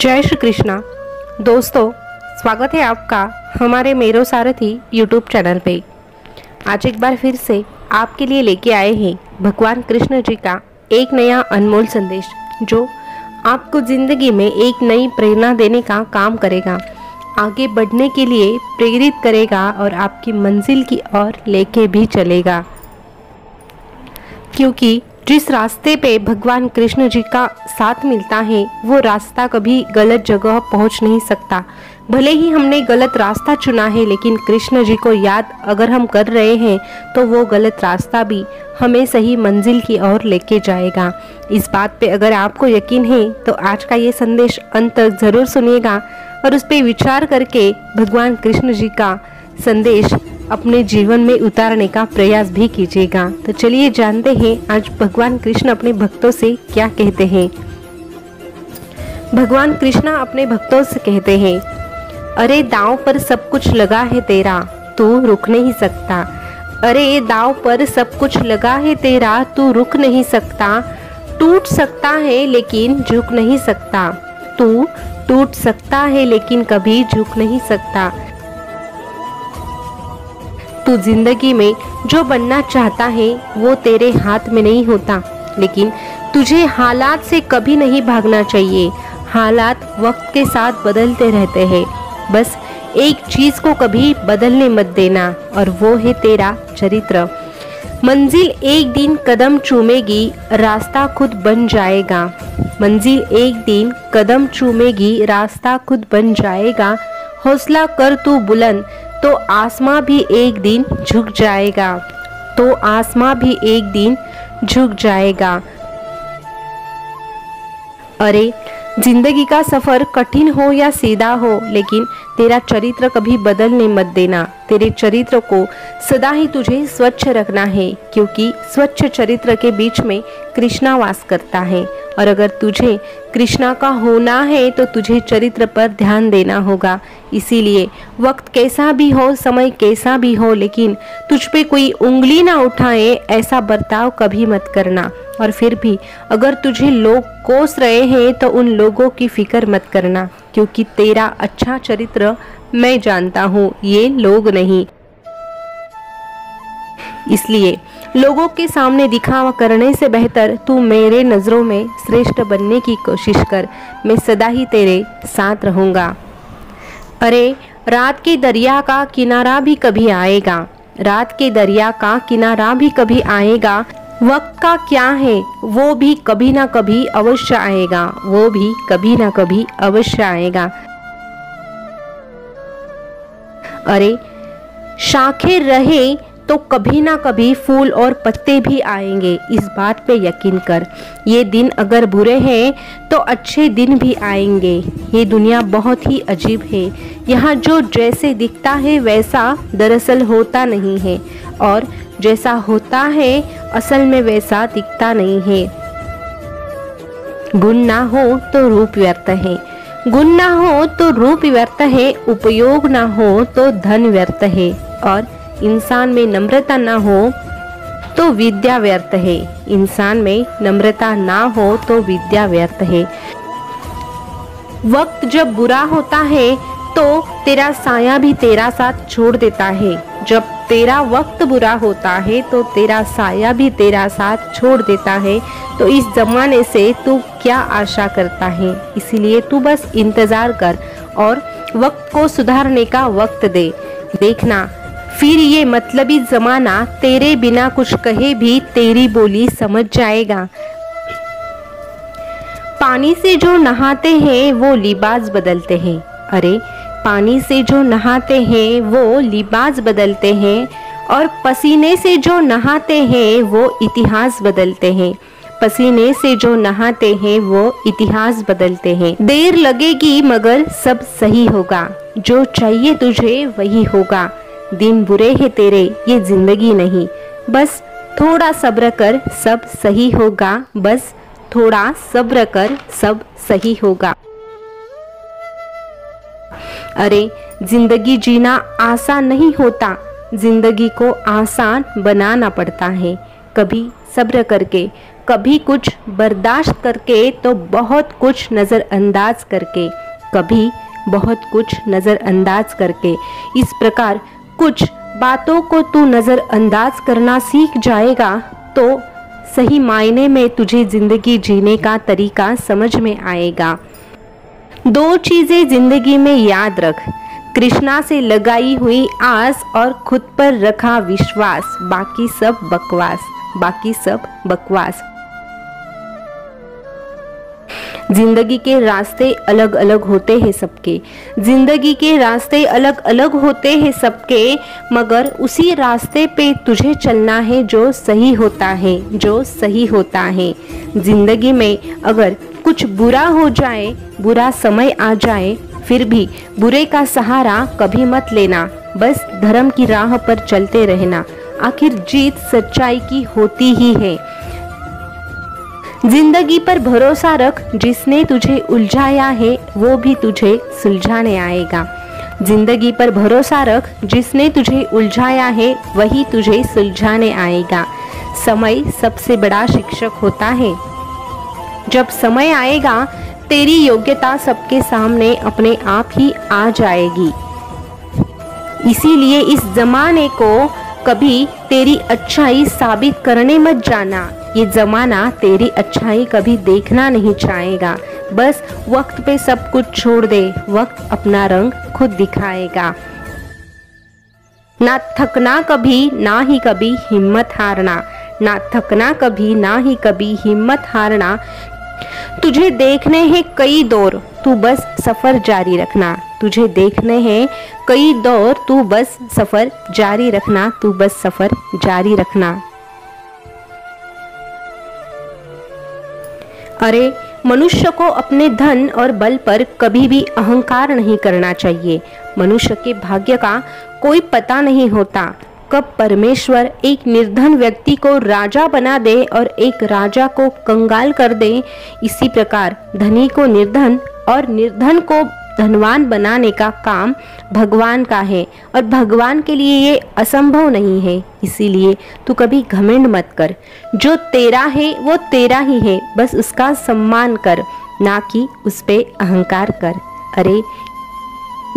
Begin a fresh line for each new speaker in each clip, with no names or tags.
जय श्री कृष्णा। दोस्तों, स्वागत है आपका हमारे मेरो सारथी यूट्यूब चैनल पे। आज एक बार फिर से आपके लिए लेके आए हैं भगवान कृष्ण जी का एक नया अनमोल संदेश, जो आपको ज़िंदगी में एक नई प्रेरणा देने का काम करेगा, आगे बढ़ने के लिए प्रेरित करेगा और आपकी मंजिल की ओर लेके भी चलेगा। क्योंकि जिस रास्ते पे भगवान कृष्ण जी का साथ मिलता है वो रास्ता कभी गलत जगह पहुंच नहीं सकता। भले ही हमने गलत रास्ता चुना है, लेकिन कृष्ण जी को याद अगर हम कर रहे हैं तो वो गलत रास्ता भी हमें सही मंजिल की ओर लेके जाएगा। इस बात पे अगर आपको यकीन है तो आज का ये संदेश अंत तक ज़रूर सुनिएगा और उस पर विचार करके भगवान कृष्ण जी का संदेश अपने जीवन में उतारने का प्रयास भी कीजिएगा। तो चलिए जानते हैं आज भगवान कृष्ण अपने भक्तों से क्या कहते हैं। भगवान कृष्ण अपने भक्तों से कहते हैं, अरे दांव पर सब कुछ लगा है तेरा, तू रुक नहीं सकता। अरे दांव पर सब कुछ लगा है तेरा, तू रुक नहीं सकता। टूट सकता है लेकिन झुक नहीं सकता। तू टूट सकता है लेकिन कभी झुक नहीं सकता। तू जिंदगी में जो बनना चाहता है वो तेरे हाथ में नहीं होता, लेकिन तुझे हालात से कभी नहीं भागना चाहिए। हालात वक्त के साथ बदलते रहते हैं, बस एक चीज को कभी बदलने मत देना और वो है तेरा चरित्र। मंजिल एक दिन कदम चूमेगी, रास्ता खुद बन जाएगा। मंजिल एक दिन कदम चूमेगी, रास्ता खुद बन जाएगा। हौसला कर तू बुलंद, तो आसमां भी एक दिन झुक जाएगा। तो आसमां भी एक दिन झुक जाएगा। अरे जिंदगी का सफर कठिन हो या सीधा हो, लेकिन तेरा चरित्र कभी बदलने मत देना। तेरे चरित्र को सदा ही तुझे स्वच्छ रखना है, क्योंकि स्वच्छ चरित्र के बीच में कृष्णा वास करता है। और अगर तुझे कृष्णा का होना है तो तुझे चरित्र पर ध्यान देना होगा। इसीलिए वक्त कैसा भी हो, समय कैसा भी हो, लेकिन तुझ पे कोई उंगली ना उठाए ऐसा बर्ताव कभी मत करना। और फिर भी अगर तुझे लोग कोस रहे हैं तो उन लोगों की फिक्र मत करना, क्योंकि तेरा अच्छा चरित्र मैं जानता हूँ, ये लोग नहीं। इसलिए लोगों के सामने दिखावा करने से बेहतर तू मेरे नज़रों में श्रेष्ठ बनने की कोशिश कर। मैं सदा ही तेरे साथ रहूँगा। अरे रात के दरिया का किनारा भी कभी आएगा। रात के दरिया का किनारा भी कभी आएगा। वक्त का क्या है, वो भी कभी ना कभी अवश्य आएगा। वो भी कभी ना कभी अवश्य आएगा। अरे शाखें रहे तो कभी ना कभी फूल और पत्ते भी आएंगे। इस बात पे यकीन कर। ये दिन अगर बुरे हैं तो अच्छे दिन भी आएंगे। ये दुनिया बहुत ही अजीब है। यहाँ जो जैसे दिखता है वैसा दरअसल होता नहीं है, और जैसा होता है असल में वैसा दिखता नहीं है। गुण ना हो तो रूप व्यर्थ है। गुण ना हो तो रूप व्यर्थ है। उपयोग ना हो तो धन व्यर्थ है। और इंसान में नम्रता ना हो तो विद्या व्यर्थ है। इंसान में नम्रता ना हो तो विद्या व्यर्थ है। वक्त जब बुरा होता है तो तेरा साया भी तेरा साथ छोड़ देता है। जब तेरा वक्त बुरा होता है तो तेरा साया भी तेरा साथ छोड़ देता है। तो इस जमाने से तू क्या आशा करता है? इसीलिए तू बस इंतजार कर और वक्त को सुधारने का वक्त दे। देखना फिर ये मतलबी जमाना तेरे बिना कुछ कहे भी तेरी बोली समझ जाएगा। पानी से जो नहाते हैं वो लिबास बदलते हैं। अरे पानी से जो नहाते हैं वो लिबास बदलते हैं, और पसीने से जो नहाते हैं वो इतिहास बदलते हैं। पसीने से जो नहाते हैं वो इतिहास बदलते हैं। देर लगेगी मगर सब सही होगा। जो चाहिए तुझे वही होगा। दिन बुरे हैं तेरे, ये जिंदगी नहीं। बस थोड़ा सब्र कर, सब सही होगा। बस थोड़ा सब्र कर, सब सही होगा। अरे जिंदगी जीना आसान नहीं होता, जिंदगी को आसान बनाना पड़ता है। कभी सब्र करके, कभी कुछ बर्दाश्त करके तो बहुत कुछ नज़रअंदाज करके, कभी बहुत कुछ नज़रअंदाज करके। इस प्रकार कुछ बातों को तू नज़रअंदाज करना सीख जाएगा तो सही मायने में तुझे ज़िंदगी जीने का तरीका समझ में आएगा। 2 चीज़ें ज़िंदगी में याद रख, कृष्णा से लगाई हुई आस और खुद पर रखा विश्वास, बाकी सब बकवास, बाकी सब बकवास। जिंदगी के रास्ते अलग अलग होते हैं सबके, जिंदगी के रास्ते अलग अलग होते हैं सबके, मगर उसी रास्ते पे तुझे चलना है जो सही होता है, जो सही होता है। जिंदगी में अगर कुछ बुरा हो जाए, बुरा समय आ जाए, फिर भी बुरे का सहारा कभी मत लेना, बस धर्म की राह पर चलते रहना। आखिर जीत सच्चाई की होती ही है। जिंदगी पर भरोसा रख, जिसने तुझे उलझाया है वो भी तुझे सुलझाने आएगा। जिंदगी पर भरोसा रख, जिसने तुझे उलझाया है वही तुझे सुलझाने आएगा। समय सबसे बड़ा शिक्षक होता है। जब समय आएगा तेरी योग्यता सबके सामने अपने आप ही आ जाएगी। इसीलिए इस जमाने को कभी तेरी अच्छाई साबित करने मत जाना। ये जमाना तेरी अच्छाई कभी देखना नहीं चाहेगा। बस वक्त पे सब कुछ छोड़ दे, वक्त अपना रंग खुद दिखाएगा। ना थकना कभी, ना ही कभी हिम्मत हारना, ना थकना कभी, ना ही कभी हिम्मत हारना। तुझे देखने हैं कई दौर, तू बस सफर जारी रखना। तुझे देखने हैं कई दौर, तू बस सफर जारी रखना, तू बस सफर जारी रखना। अरे मनुष्य को अपने धन और बल पर कभी भी अहंकार नहीं करना चाहिए। मनुष्य के भाग्य का कोई पता नहीं होता। कब परमेश्वर एक निर्धन व्यक्ति को राजा बना दे और एक राजा को कंगाल कर दे, इसी प्रकार धनी को निर्धन और निर्धन को धनवान बनाने का काम भगवान का है और भगवान के लिए ये असंभव नहीं है। इसीलिए तू कभी घमंड मत कर। जो तेरा है वो तेरा ही है, बस उसका सम्मान कर, ना कि उस पे अहंकार कर। अरे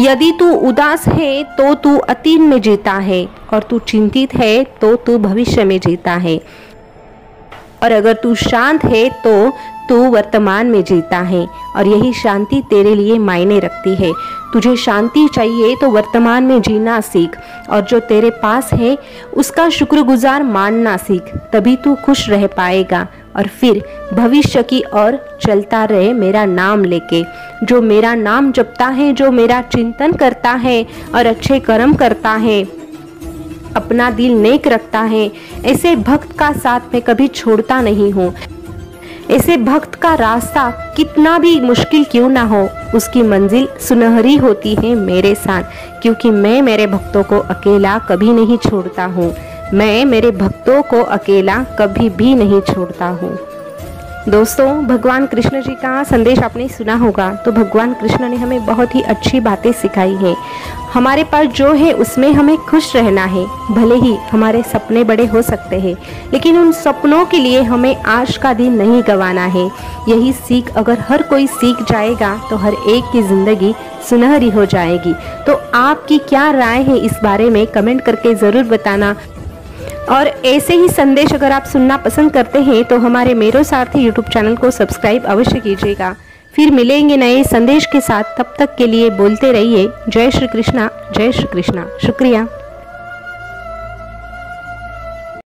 यदि तू उदास है तो तू अतीत में जीता है, और तू चिंतित है तो तू भविष्य में जीता है, और अगर तू शांत है तो तू वर्तमान में जीता है, और यही शांति तेरे लिए मायने रखती है। तुझे शांति चाहिए तो वर्तमान में जीना सीख, और जो तेरे पास है उसका शुक्रगुजार मानना सीख, तभी तू खुश रह पाएगा। और फिर भविष्य की ओर चलता रहे मेरा नाम लेके। जो मेरा नाम जपता है, जो मेरा चिंतन करता है और अच्छे कर्म करता है, अपना दिल नेक रखता है, ऐसे भक्त का साथ मैं कभी छोड़ता नहीं हूँ। ऐसे भक्त का रास्ता कितना भी मुश्किल क्यों ना हो, उसकी मंजिल सुनहरी होती है मेरे साथ, क्योंकि मैं मेरे भक्तों को अकेला कभी नहीं छोड़ता हूँ। मैं मेरे भक्तों को अकेला कभी भी नहीं छोड़ता हूँ। दोस्तों, भगवान कृष्ण जी का संदेश आपने सुना होगा, तो भगवान कृष्ण ने हमें बहुत ही अच्छी बातें सिखाई हैं। हमारे पास जो है उसमें हमें खुश रहना है। भले ही हमारे सपने बड़े हो सकते हैं, लेकिन उन सपनों के लिए हमें आज का दिन नहीं गंवाना है। यही सीख अगर हर कोई सीख जाएगा तो हर एक की ज़िंदगी सुनहरी हो जाएगी। तो आपकी क्या राय है इस बारे में कमेंट करके ज़रूर बताना। और ऐसे ही संदेश अगर आप सुनना पसंद करते हैं तो हमारे मेरो सारथी यूट्यूब चैनल को सब्सक्राइब अवश्य कीजिएगा। फिर मिलेंगे नए संदेश के साथ, तब तक के लिए बोलते रहिए जय श्री कृष्णा, जय श्री कृष्णा। शुक्रिया।